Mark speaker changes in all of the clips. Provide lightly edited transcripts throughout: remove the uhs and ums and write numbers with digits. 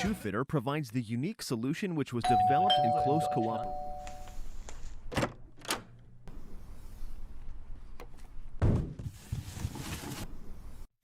Speaker 1: mySHOEFITTER provides the unique solution which was developed in close cooperation.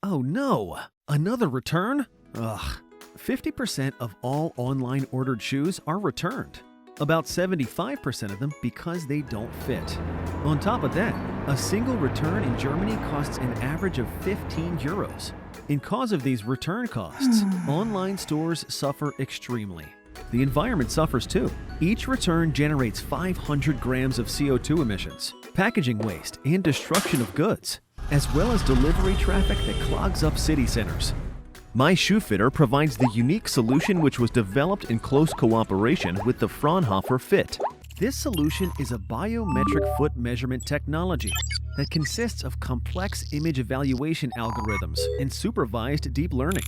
Speaker 1: Oh no! Another return? Ugh. 50% of all online ordered shoes are returned. About 75% of them because they don't fit. On top of that, a single return in Germany costs an average of 15 euros. In cause of these return costs, online stores suffer extremely. The environment suffers too. Each return generates 500 grams of CO2 emissions, packaging waste, and destruction of goods, as well as delivery traffic that clogs up city centers. mySHOEFITTER provides the unique solution which was developed in close cooperation with the Fraunhofer FIT. This solution is a biometric foot measurement technology that consists of complex image evaluation algorithms and supervised deep learning.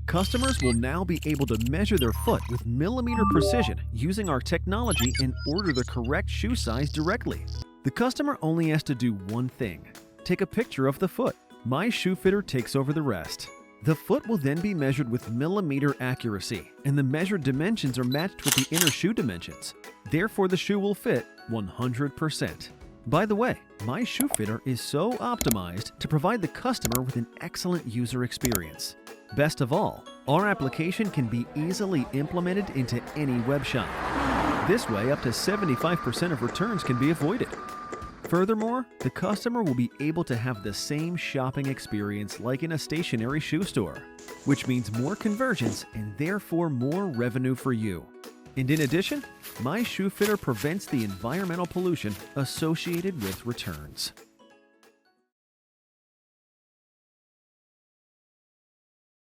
Speaker 1: Customers will now be able to measure their foot with millimeter precision using our technology and order the correct shoe size directly. The customer only has to do one thing: take a picture of the foot. mySHOEFITTER takes over the rest. The foot will then be measured with millimeter accuracy, and the measured dimensions are matched with the inner shoe dimensions. Therefore, the shoe will fit 100%. By the way, mySHOEFITTER is so optimized to provide the customer with an excellent user experience. Best of all, our application can be easily implemented into any web shop. This way, up to 75% of returns can be avoided. Furthermore, the customer will be able to have the same shopping experience like in a stationary shoe store, which means more conversions and therefore more revenue for you. And in addition, mySHOEFITTER prevents the environmental pollution associated with returns.